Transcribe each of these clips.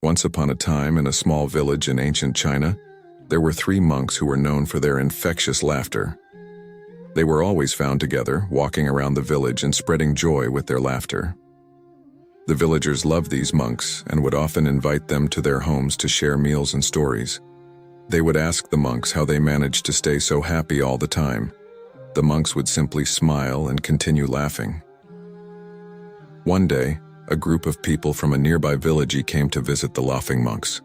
Once upon a time, in a small village in ancient China, there were 3 monks who were known for their infectious laughter. They were always found together, walking around the village and spreading joy with their laughter. The villagers loved these monks and would often invite them to their homes to share meals and stories. They would ask the monks how they managed to stay so happy all the time. The monks would simply smile and continue laughing. One day, a group of people from a nearby village came to visit the laughing monks.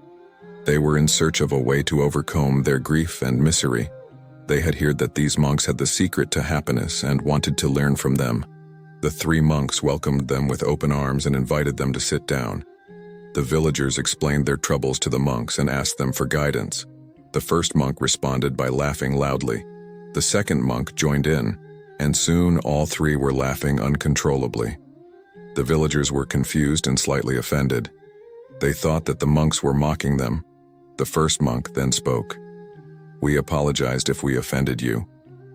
They were in search of a way to overcome their grief and misery. They had heard that these monks had the secret to happiness and wanted to learn from them. The 3 monks welcomed them with open arms and invited them to sit down. The villagers explained their troubles to the monks and asked them for guidance. The first monk responded by laughing loudly. The second monk joined in, and soon all 3 were laughing uncontrollably. The villagers were confused and slightly offended. They thought that the monks were mocking them. The first monk then spoke. "We apologized if we offended you.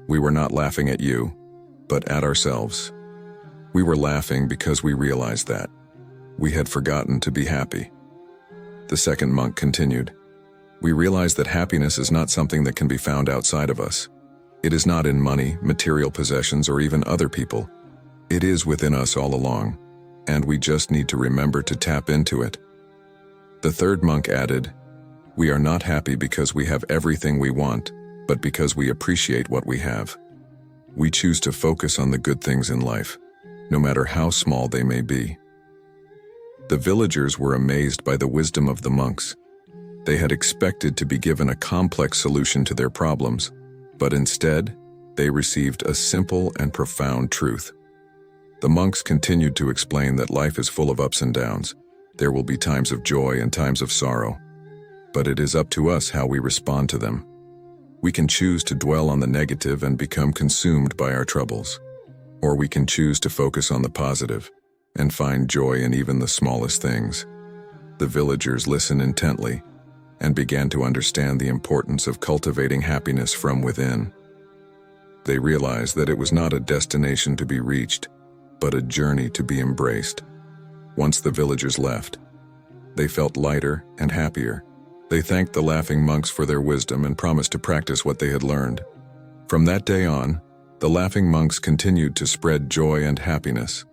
We were not laughing at you, but at ourselves. We were laughing because we realized that we had forgotten to be happy." The second monk continued. "We realized that happiness is not something that can be found outside of us. It is not in money, material possessions, or even other people. It is within us all along, and we just need to remember to tap into it." The third monk added, "We are not happy because we have everything we want, but because we appreciate what we have. We choose to focus on the good things in life, no matter how small they may be." The villagers were amazed by the wisdom of the monks. They had expected to be given a complex solution to their problems, but instead, they received a simple and profound truth. The monks continued to explain that life is full of ups and downs. There will be times of joy and times of sorrow, but it is up to us how we respond to them. We can choose to dwell on the negative and become consumed by our troubles, or we can choose to focus on the positive and find joy in even the smallest things. The villagers listened intently and began to understand the importance of cultivating happiness from within. They realized that it was not a destination to be reached, but a journey to be embraced. Once the villagers left, they felt lighter and happier. They thanked the laughing monks for their wisdom and promised to practice what they had learned. From that day on, the laughing monks continued to spread joy and happiness.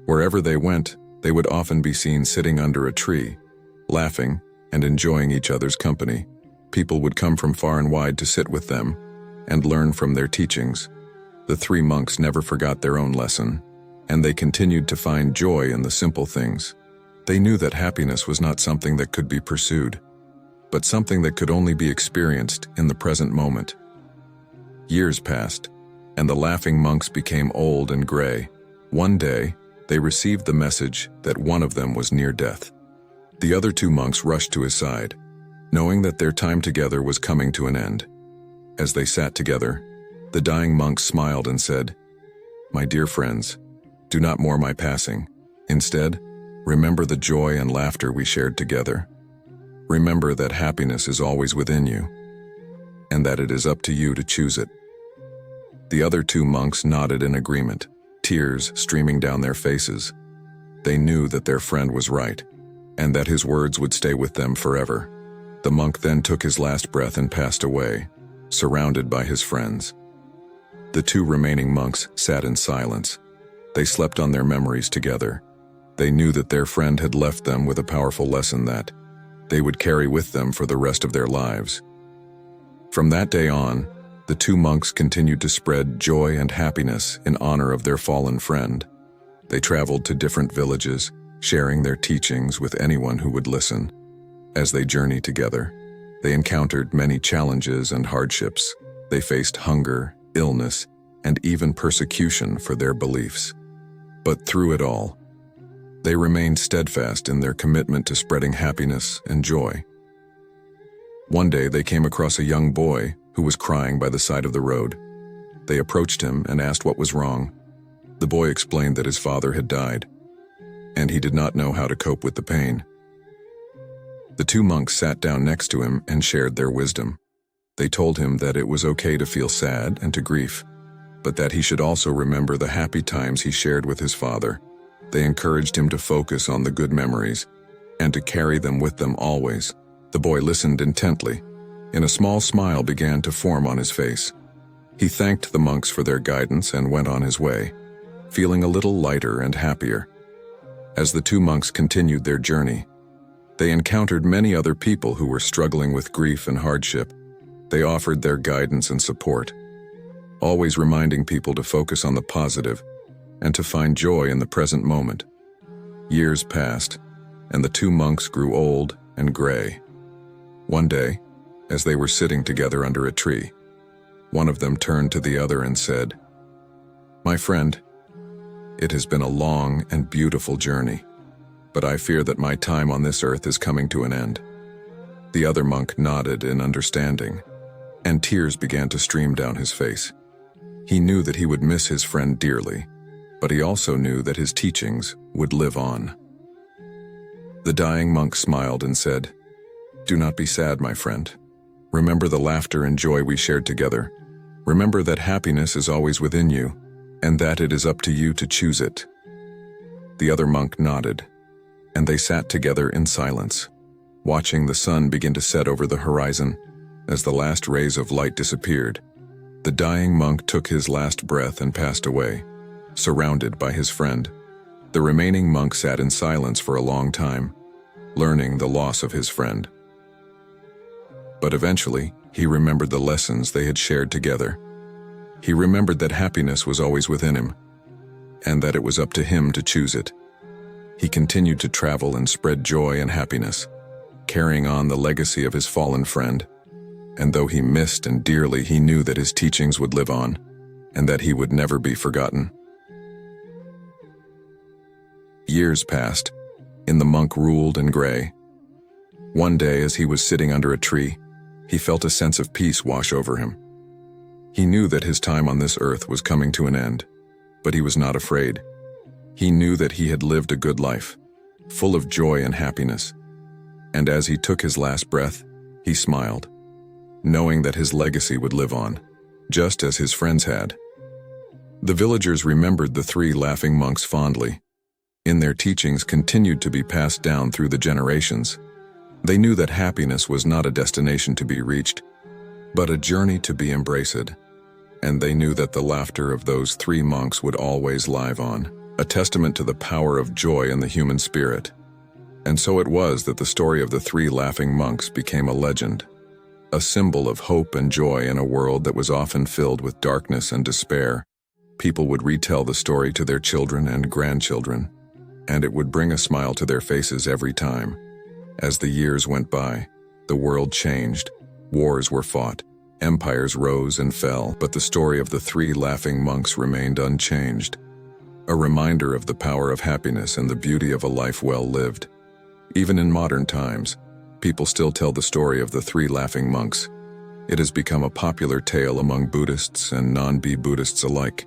Wherever they went, they would often be seen sitting under a tree, laughing and enjoying each other's company. People would come from far and wide to sit with them and learn from their teachings. The 3 monks never forgot their own lesson, and they continued to find joy in the simple things. They knew that happiness was not something that could be pursued, but something that could only be experienced in the present moment. Years passed, and the laughing monks became old and gray. One day, they received the message that one of them was near death. The other 2 monks rushed to his side, knowing that their time together was coming to an end. As they sat together, the dying monk smiled and said, "My dear friends, do not mourn my passing. Instead, remember the joy and laughter we shared together. Remember that happiness is always within you, and that it is up to you to choose it." The other 2 monks nodded in agreement, tears streaming down their faces. They knew that their friend was right, and that his words would stay with them forever. The monk then took his last breath and passed away, surrounded by his friends. The 2 remaining monks sat in silence. They slept on their memories together. They knew that their friend had left them with a powerful lesson that they would carry with them for the rest of their lives. From that day on, the 2 monks continued to spread joy and happiness in honor of their fallen friend. They traveled to different villages, sharing their teachings with anyone who would listen. As they journeyed together, they encountered many challenges and hardships. They faced hunger, illness, and even persecution for their beliefs. But through it all, they remained steadfast in their commitment to spreading happiness and joy. One day they came across a young boy who was crying by the side of the road. They approached him and asked what was wrong. The boy explained that his father had died, and he did not know how to cope with the pain. The 2 monks sat down next to him and shared their wisdom. They told him that it was okay to feel sad and to grieve, but that he should also remember the happy times he shared with his father. They encouraged him to focus on the good memories and to carry them with them always. The boy listened intently, and a small smile began to form on his face. He thanked the monks for their guidance and went on his way, feeling a little lighter and happier. As the two monks continued their journey, they encountered many other people who were struggling with grief and hardship. They offered their guidance and support, always reminding people to focus on the positive and to find joy in the present moment. Years passed, and the two monks grew old and gray. One day, as they were sitting together under a tree, one of them turned to the other and said, "My friend, it has been a long and beautiful journey, but I fear that my time on this earth is coming to an end." The other monk nodded in understanding, and tears began to stream down his face. He knew that he would miss his friend dearly, but he also knew that his teachings would live on. The dying monk smiled and said, "Do not be sad, my friend. Remember the laughter and joy we shared together. Remember that happiness is always within you, and that it is up to you to choose it." The other monk nodded, and they sat together in silence, watching the sun begin to set over the horizon. As the last rays of light disappeared, the dying monk took his last breath and passed away, surrounded by his friend. The remaining monk sat in silence for a long time, learning the loss of his friend. But eventually, he remembered the lessons they had shared together. He remembered that happiness was always within him, and that it was up to him to choose it. He continued to travel and spread joy and happiness, carrying on the legacy of his fallen friend. And though he missed and dearly, he knew that his teachings would live on, and that he would never be forgotten. Years passed, and the monk ruled in gray. One day, as he was sitting under a tree, he felt a sense of peace wash over him. He knew that his time on this earth was coming to an end, but he was not afraid. He knew that he had lived a good life, full of joy and happiness. And as he took his last breath, he smiled, knowing that his legacy would live on, just as his friends had. The villagers remembered the three laughing monks fondly, and their teachings continued to be passed down through the generations. They knew that happiness was not a destination to be reached, but a journey to be embraced. And they knew that the laughter of those three monks would always live on, a testament to the power of joy in the human spirit. And so it was that the story of the three laughing monks became a legend, a symbol of hope and joy in a world that was often filled with darkness and despair. People would retell the story to their children and grandchildren, and it would bring a smile to their faces every time. As the years went by, the world changed, wars were fought, empires rose and fell, but the story of the three laughing monks remained unchanged, a reminder of the power of happiness and the beauty of a life well lived. Even in modern times, people still tell the story of the three laughing monks. It has become a popular tale among Buddhists and non-Buddhists alike,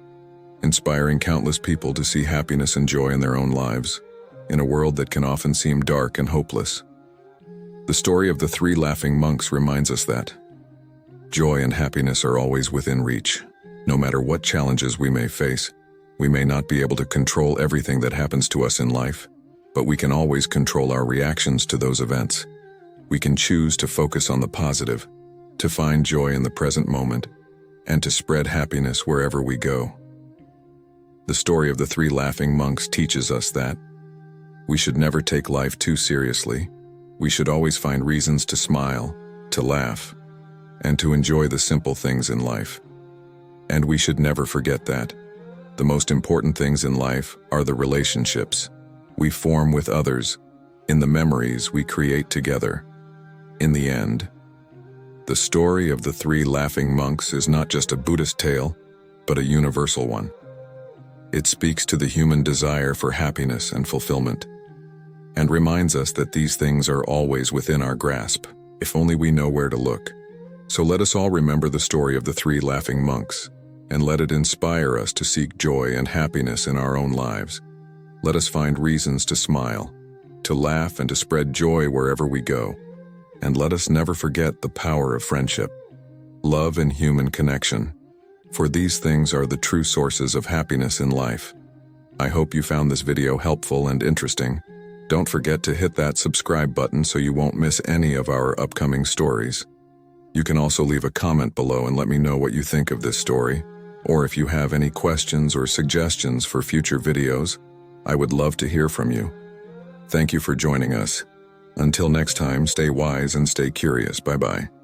inspiring countless people to see happiness and joy in their own lives, in a world that can often seem dark and hopeless. The story of the three laughing monks reminds us that joy and happiness are always within reach. No matter what challenges we may face, we may not be able to control everything that happens to us in life, but we can always control our reactions to those events. We can choose to focus on the positive, to find joy in the present moment, and to spread happiness wherever we go. The story of the three laughing monks teaches us that we should never take life too seriously. We should always find reasons to smile, to laugh, and to enjoy the simple things in life. And we should never forget that the most important things in life are the relationships we form with others, in the memories we create together. In the end, the story of the three laughing monks is not just a Buddhist tale, but a universal one. It speaks to the human desire for happiness and fulfillment, and reminds us that these things are always within our grasp, if only we know where to look. So let us all remember the story of the three laughing monks, and let it inspire us to seek joy and happiness in our own lives. Let us find reasons to smile, to laugh, and to spread joy wherever we go. And let us never forget the power of friendship, love, and human connection, for these things are the true sources of happiness in life. I hope you found this video helpful and interesting. Don't forget to hit that subscribe button so you won't miss any of our upcoming stories. You can also leave a comment below and let me know what you think of this story, or if you have any questions or suggestions for future videos. I would love to hear from you. Thank you for joining us. Until next time, stay wise and stay curious. Bye-bye.